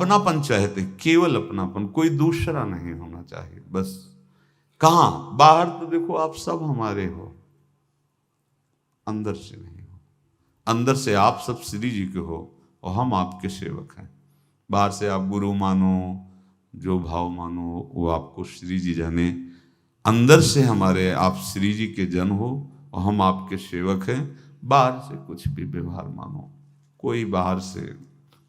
अपनापन चाहते, केवल अपनापन, कोई दूसरा नहीं होना चाहिए बस। कहां? बाहर तो देखो आप सब हमारे हो, अंदर से नहीं हो। अंदर से आप सब श्री जी के हो और हम आपके सेवक हैं। बाहर से आप गुरु मानो, जो भाव मानो वो आपको श्री जी जाने। अंदर से हमारे आप श्री जी के जन हो और हम आपके सेवक हैं। बाहर से कुछ भी व्यवहार मानो, कोई बाहर से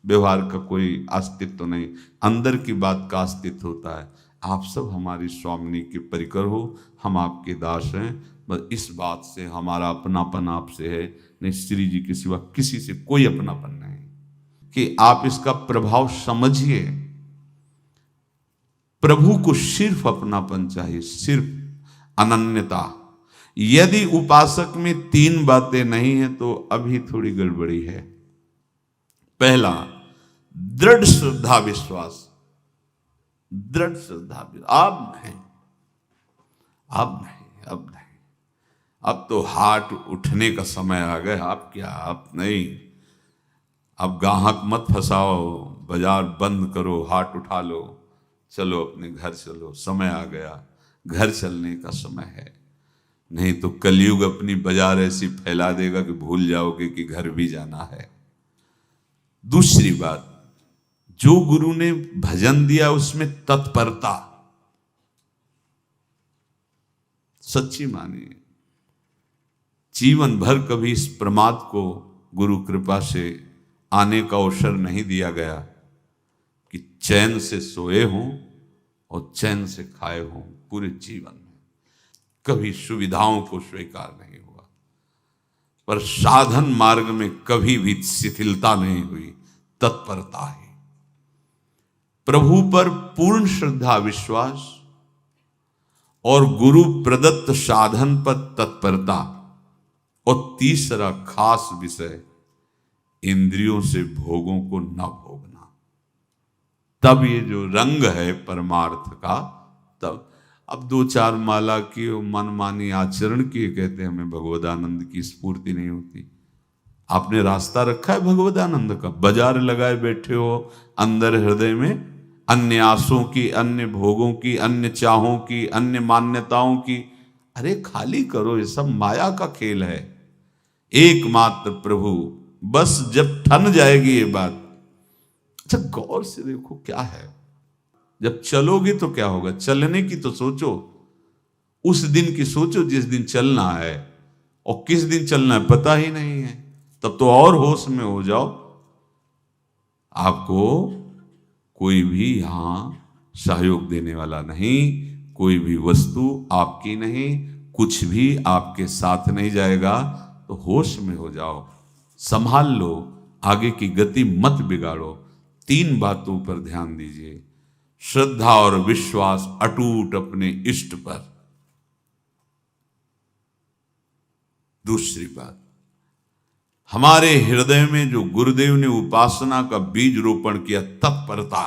व्यवहार का कोई अस्तित्व नहीं, अंदर की बात का अस्तित्व होता है। आप सब हमारी स्वामिनी के परिकर हो, हम आपके दास हैं। बस इस बात से हमारा अपनापन आपसे है, नहीं श्री जी के सिवा किसी से कोई अपनापन नहीं। कि आप इसका प्रभाव समझिए। प्रभु को सिर्फ अपनापन चाहिए, सिर्फ अनन्यता। यदि उपासक में 3 बातें नहीं है तो अभी थोड़ी गड़बड़ी है। पहला, दृढ़ श्रद्धा विश्वास। दृढ़ श्रद्धा, अब नहीं, अब नहीं, अब नहीं, अब तो हाथ उठने का समय आ गया। अब क्या, अब नहीं, अब गाहक मत फंसाओ, बाजार बंद करो, हाथ उठा लो, चलो अपने घर चलो, समय आ गया, घर चलने का समय है। नहीं तो कलयुग अपनी बाजार ऐसी फैला देगा कि भूल जाओगे कि घर भी जाना है। दूसरी बात, जो गुरु ने भजन दिया उसमें तत्परता सच्ची मानिए। जीवन भर कभी इस प्रमाद को गुरु कृपा से आने का अवसर नहीं दिया गया कि चैन से सोए हों और चैन से खाए हों। पूरे जीवन में कभी सुविधाओं को स्वीकार नहीं हुआ, पर साधन मार्ग में कभी भी शिथिलता नहीं हुई, तत्परता ही। प्रभु पर पूर्ण श्रद्धा विश्वास और गुरु प्रदत्त साधन पर तत्परता। और तीसरा खास विषय, इंद्रियों से भोगों को न भोगना। तब ये जो रंग है परमार्थ का, तब अब 2-4 माला की मनमानी आचरण की कहते हैं हमें भगवदानंद की स्फूर्ति नहीं होती। आपने रास्ता रखा है भगवदानंद का, बाजार लगाए बैठे हो अंदर हृदय में, अन्य आसों की, अन्य भोगों की, अन्य चाहों की, अन्य मान्यताओं की। अरे खाली करो, ये सब माया का खेल है। एकमात्र प्रभु, बस जब ठन जाएगी ये बात। अच्छा गौर से देखो क्या है, जब चलोगे तो क्या होगा, चलने की तो सोचो, उस दिन की सोचो जिस दिन चलना है, और किस दिन चलना है पता ही नहीं है, तब तो और होश में हो जाओ। आपको कोई भी यहां सहयोग देने वाला नहीं, कोई भी वस्तु आपकी नहीं, कुछ भी आपके साथ नहीं जाएगा। तो होश में हो जाओ, संभाल लो, आगे की गति मत बिगाड़ो। 3 बातों पर ध्यान दीजिए, श्रद्धा और विश्वास अटूट अपने इष्ट पर। दूसरी बात, हमारे हृदय में जो गुरुदेव ने उपासना का बीज रोपण किया, तत्परता।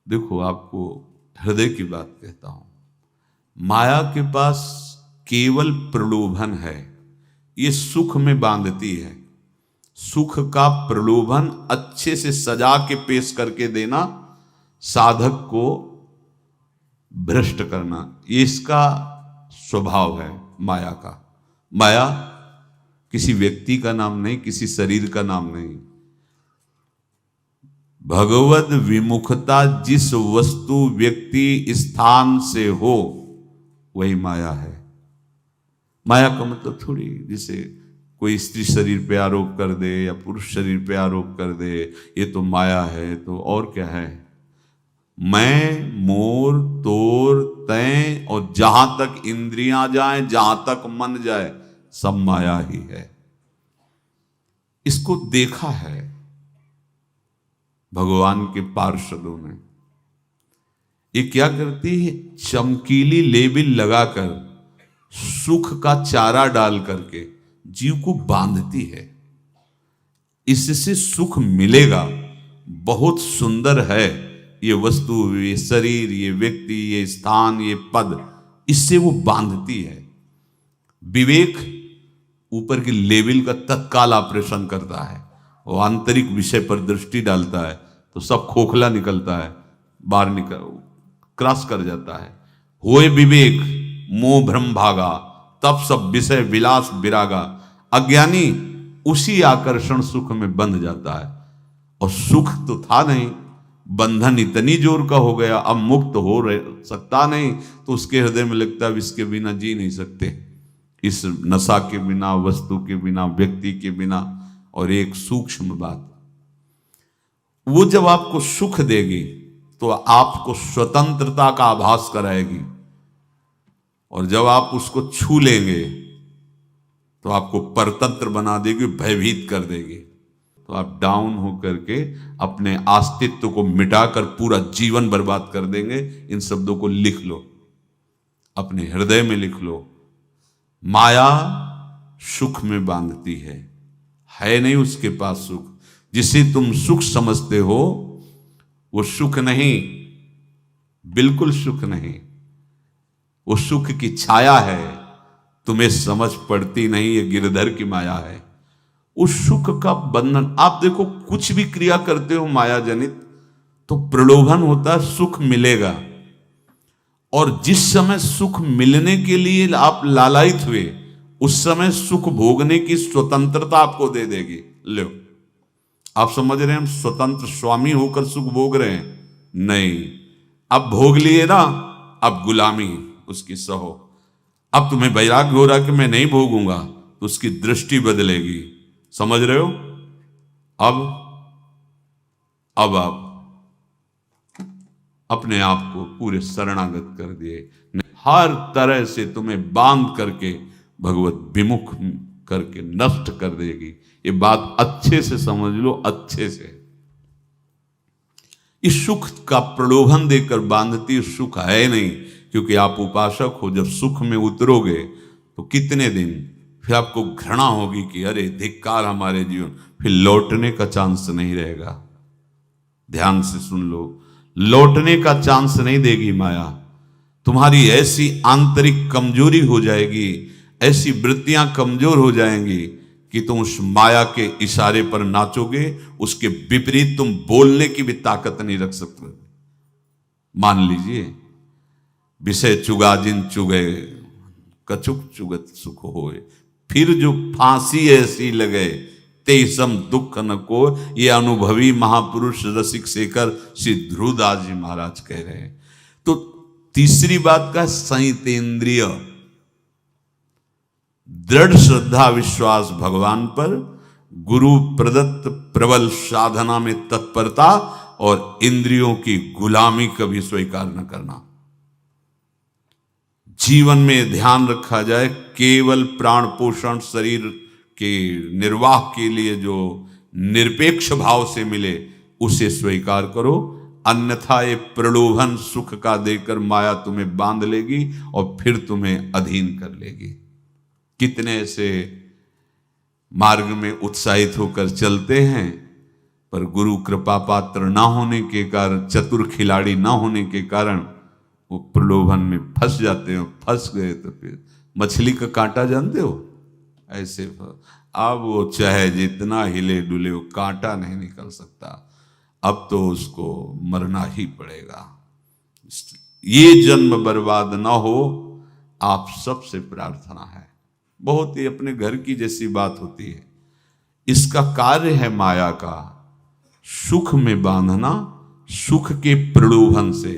देखो आपको हृदय की बात कहता हूं, माया के पास केवल प्रलोभन है, ये सुख में बांधती है। सुख का प्रलोभन अच्छे से सजा के पेश करके देना, साधक को भ्रष्ट करना, ये इसका स्वभाव है माया का। माया किसी व्यक्ति का नाम नहीं, किसी शरीर का नाम नहीं। भगवद विमुखता जिस वस्तु व्यक्ति स्थान से हो वही माया है। माया का मतलब थोड़ी जैसे कोई स्त्री शरीर पे आरोप कर दे या पुरुष शरीर पे आरोप कर दे, ये तो माया है। तो और क्या है? मैं, मोर, तोर, तय और जहां तक इंद्रियां जाएं, जहां तक मन जाए, सब माया ही है। इसको देखा है भगवान के पार्षदों ने। ये क्या करती है? चमकीली लेबिल लगाकर, सुख का चारा डाल करके जीव को बांधती है। इससे सुख मिलेगा, बहुत सुंदर है ये वस्तु, ये शरीर, ये व्यक्ति, ये स्थान, ये पद, इससे वो बांधती है। विवेक ऊपर की लेबिल का तत्काल ऑपरेशन करता है, वो आंतरिक विषय पर दृष्टि डालता है तो सब खोखला निकलता है, बाहर निकल क्रॉस कर जाता है। होए विवेक मोह भ्रम भागा, तब सब विषय विलास विरागा। अज्ञानी उसी आकर्षण सुख में बंध जाता है, और सुख तो था नहीं, बंधन इतनी जोर का हो गया, अब मुक्त हो सकता नहीं, तो उसके हृदय में लगता है इसके बिना जी नहीं सकते, इस नशा के बिना, वस्तु के बिना, व्यक्ति के बिना। और एक सूक्ष्म बात, वो जब आपको सुख देगी तो आपको स्वतंत्रता का आभास कराएगी, और जब आप उसको छू लेंगे तो आपको परतंत्र बना देगी, भयभीत कर देगी। तो आप डाउन होकर के अपने अस्तित्व को मिटाकर पूरा जीवन बर्बाद कर देंगे। इन शब्दों को लिख लो, अपने हृदय में लिख लो। माया सुख में बांधती है नहीं उसके पास सुख। जिसे तुम सुख समझते हो वो सुख नहीं, बिल्कुल सुख नहीं, वो सुख की छाया है, तुम्हें समझ पड़ती नहीं, ये गिरधर की माया है। उस सुख का बंधन, आप देखो कुछ भी क्रिया करते हो माया जनित तो प्रलोभन होता है, सुख मिलेगा, और जिस समय सुख मिलने के लिए आप लालायित हुए उस समय सुख भोगने की स्वतंत्रता आपको दे देगी। लो, आप समझ रहे हैं हम स्वतंत्र स्वामी होकर सुख भोग रहे हैं? नहीं, अब भोग लिए ना, अब गुलामी उसकी सहो। अब तुम्हें वैराग्य हो रहा कि मैं नहीं भोगूंगा, तो उसकी दृष्टि बदलेगी। समझ रहे हो? अब आप अपने आप को पूरे शरणागत कर दिए, हर तरह से तुम्हें बांध करके भगवत विमुख करके नष्ट कर देगी। ये बात अच्छे से समझ लो, अच्छे से। इस सुख का प्रलोभन देकर बांधती सुख है नहीं, क्योंकि आप उपासक हो। जब सुख में उतरोगे तो कितने दिन फिर आपको घृणा होगी कि अरे धिक्कार हमारे जीवन, फिर लौटने का चांस नहीं रहेगा। ध्यान से सुन लो, लौटने का चांस नहीं देगी माया। तुम्हारी ऐसी आंतरिक कमजोरी हो जाएगी, ऐसी वृत्तियां कमजोर हो जाएंगी कि तुम उस माया के इशारे पर नाचोगे, उसके विपरीत तुम बोलने की भी ताकत नहीं रख सकते। मान लीजिए, विषय चुगा जिन चुगे, कछुक चुगत सुख होए, फिर जो फांसी ऐसी लगे ते सम दुख न को। ये अनुभवी महापुरुष रसिक शेखर श्री ध्रुवदास जी महाराज कह रहे हैं। तो तीसरी बात का संयतेंद्रिय, दृढ़ श्रद्धा विश्वास भगवान पर, गुरु प्रदत्त प्रबल साधना में तत्परता, और इंद्रियों की गुलामी कभी स्वीकार न करना। जीवन में ध्यान रखा जाए, केवल प्राण पोषण शरीर के निर्वाह के लिए जो निरपेक्ष भाव से मिले उसे स्वीकार करो, अन्यथा ये प्रलोभन सुख का देकर माया तुम्हें बांध लेगी और फिर तुम्हें अधीन कर लेगी। कितने ऐसे मार्ग में उत्साहित होकर चलते हैं, पर गुरु कृपा पात्र ना होने के कारण, चतुर खिलाड़ी ना होने के कारण वो प्रलोभन में फंस जाते हैं। फंस गए तो फिर मछली का कांटा जानते हो, ऐसे अब वो चाहे जितना हिले डुले वो कांटा नहीं निकल सकता, अब तो उसको मरना ही पड़ेगा। ये जन्म बर्बाद ना हो, आप सबसे प्रार्थना है। बहुत ही अपने घर की जैसी बात होती है। इसका कार्य है माया का सुख में बांधना, सुख के प्रलोभन से,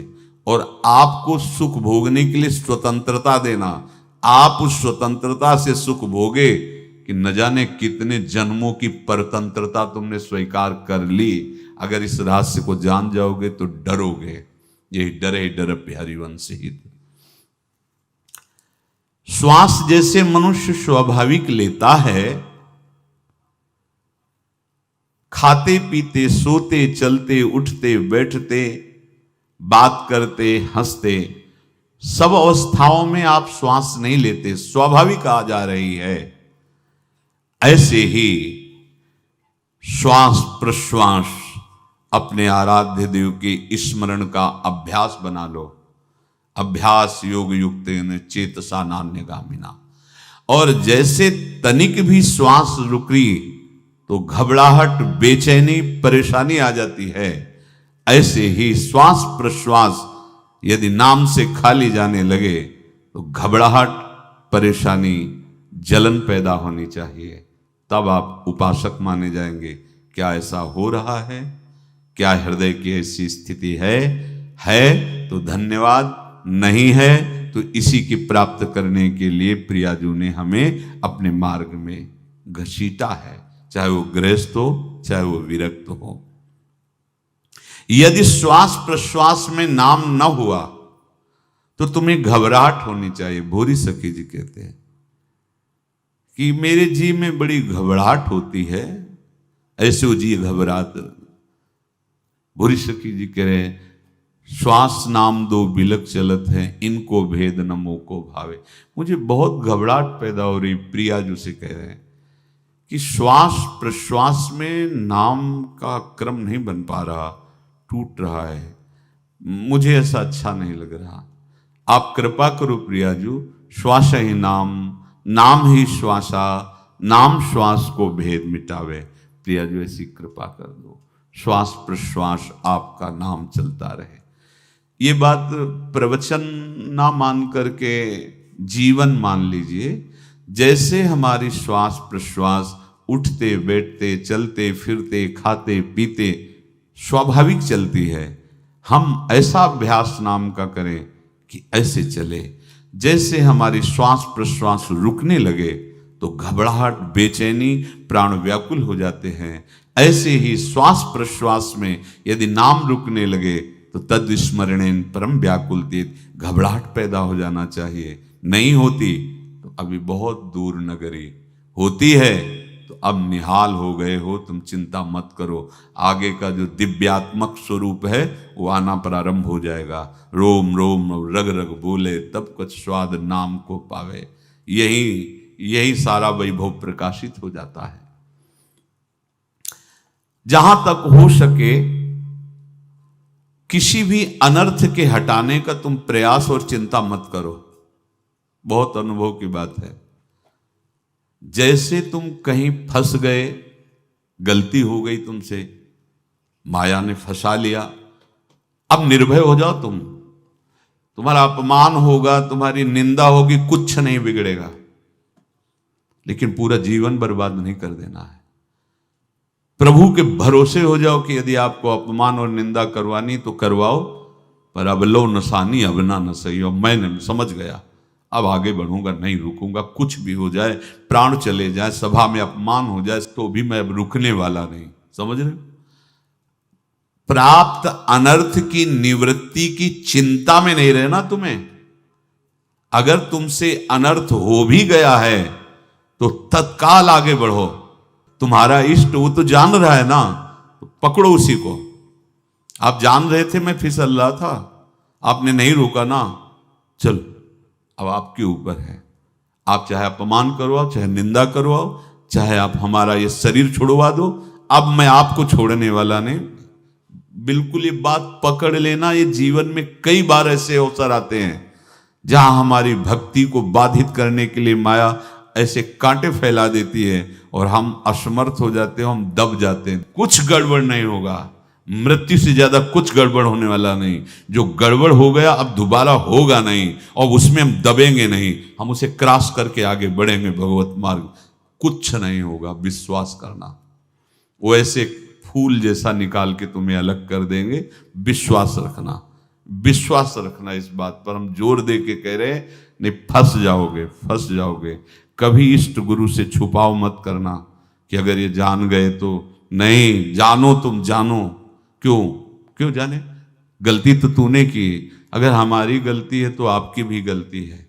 और आपको सुख भोगने के लिए स्वतंत्रता देना। आप उस स्वतंत्रता से सुख भोगे कि न जाने कितने जन्मों की परतंत्रता तुमने स्वीकार कर ली। अगर इस रहस्य को जान जाओगे तो डरोगे। यही डरे डर प्यारी वंश ही। श्वास जैसे मनुष्य स्वाभाविक लेता है, खाते पीते सोते चलते उठते बैठते बात करते हंसते, सब अवस्थाओं में आप श्वास नहीं लेते, स्वाभाविक आ जा रही है। ऐसे ही श्वास प्रश्वास अपने आराध्य देव के स्मरण का अभ्यास बना लो। अभ्यास योग युक्तेन चेतसा नान्यगामिना। और जैसे तनिक भी श्वास रुकी तो घबराहट, बेचैनी, परेशानी आ जाती है। ऐसे ही श्वास प्रश्वास यदि नाम से खाली जाने लगे तो घबराहट, परेशानी, जलन पैदा होनी चाहिए, तब आप उपासक माने जाएंगे। क्या ऐसा हो रहा है? क्या हृदय की ऐसी स्थिति है तो धन्यवाद, नहीं है तो इसी की प्राप्त करने के लिए प्रियाजू ने हमें अपने मार्ग में घसीटा है, चाहे वो गृहस्थ हो चाहे वो विरक्त हो। यदि श्वास प्रश्वास में नाम न हुआ तो तुम्हें घबराहट होनी चाहिए। भूरी सखी जी कहते हैं कि मेरे जी में बड़ी घबराहट होती है, ऐसे वो जी घबरात। भूरी सखी जी कह रहे हैं, श्वास नाम दो बिलक चलत है, इनको भेद न मोको भावे। मुझे बहुत घबराहट पैदा हो रही। प्रिया जो से कह रहे हैं कि श्वास प्रश्वास में नाम का क्रम नहीं बन पा रहा, टूट रहा है, मुझे ऐसा अच्छा नहीं लग रहा। आप कृपा करो प्रियाजू, श्वास ही नाम, नाम ही श्वासा, नाम श्वास को भेद मिटावे। प्रियाजू ऐसी कृपा कर दो, श्वास प्रश्वास आपका नाम चलता रहे। ये बात प्रवचन ना मान करके जीवन मान लीजिए। जैसे हमारी श्वास प्रश्वास उठते बैठते चलते फिरते खाते पीते स्वाभाविक चलती है, हम ऐसा अभ्यास नाम का करें कि ऐसे चले। जैसे हमारी श्वास प्रश्वास रुकने लगे तो घबराहट, बेचैनी, प्राण व्याकुल हो जाते हैं। ऐसे ही श्वास प्रश्वास में यदि नाम रुकने लगे तो तद स्मरणेन परम व्याकुलतीत, घबराहट पैदा हो जाना चाहिए। नहीं होती तो अभी बहुत दूर नगरी, होती है तो अब निहाल हो गए हो, तुम चिंता मत करो। आगे का जो दिव्यात्मक स्वरूप है वो आना प्रारंभ हो जाएगा। रोम रोम रग रग बोले तब कुछ स्वाद नाम को पावे। यही सारा वैभव प्रकाशित हो जाता है। जहां तक हो सके किसी भी अनर्थ के हटाने का तुम प्रयास और चिंता मत करो। बहुत अनुभव की बात है। जैसे तुम कहीं फंस गए, गलती हो गई तुमसे, माया ने फंसा लिया, अब निर्भय हो जाओ। तुम्हारा अपमान होगा, तुम्हारी निंदा होगी, कुछ नहीं बिगड़ेगा, लेकिन पूरा जीवन बर्बाद नहीं कर देना है। प्रभु के भरोसे हो जाओ कि यदि आपको अपमान और निंदा करवानी तो करवाओ, पर अब लो नसानी अब ना न सही हो। मैं समझ गया, अब आगे बढ़ूंगा, नहीं रुकूंगा। कुछ भी हो जाए, प्राण चले जाए, सभा में अपमान हो जाए, तो भी मैं अब रुकने वाला नहीं। समझ रहे? प्राप्त अनर्थ की निवृत्ति की चिंता में नहीं रहना तुम्हें। अगर तुमसे अनर्थ हो भी गया है तो तत्काल आगे बढ़ो। तुम्हारा इष्ट वो तो जान रहा है ना, तो पकड़ो उसी को। आप जान रहे थे मैं फिसल रहा था, आपने नहीं रोका ना, चलो अब आपके ऊपर है। आप चाहे अपमान करवाओ, चाहे निंदा करवाओ, चाहे आप हमारा ये शरीर छुड़वा दो, अब मैं आपको छोड़ने वाला नहीं। बिल्कुल ये बात पकड़ लेना। ये जीवन में कई बार ऐसे अवसर आते हैं जहां हमारी भक्ति को बाधित करने के लिए माया ऐसे कांटे फैला देती है और हम असमर्थ हो जाते हैं, हम दब जाते हैं। कुछ गड़बड़ नहीं होगा, मृत्यु से ज्यादा कुछ गड़बड़ होने वाला नहीं। जो गड़बड़ हो गया अब दोबारा होगा नहीं, और उसमें हम दबेंगे नहीं, हम उसे क्रॉस करके आगे बढ़ेंगे भगवत मार्ग। कुछ नहीं होगा, विश्वास करना। वो ऐसे फूल जैसा निकाल के तुम्हें अलग कर देंगे। विश्वास रखना, विश्वास रखना। इस बात पर हम जोर दे के कह रहे हैं, नहीं फंस जाओगे, फंस जाओगे। कभी इष्ट गुरु से छुपाव मत करना कि अगर ये जान गए तो। नहीं, जानो, तुम जानो। क्यों जाने? गलती तो तूने की। अगर हमारी गलती है तो आपकी भी गलती है।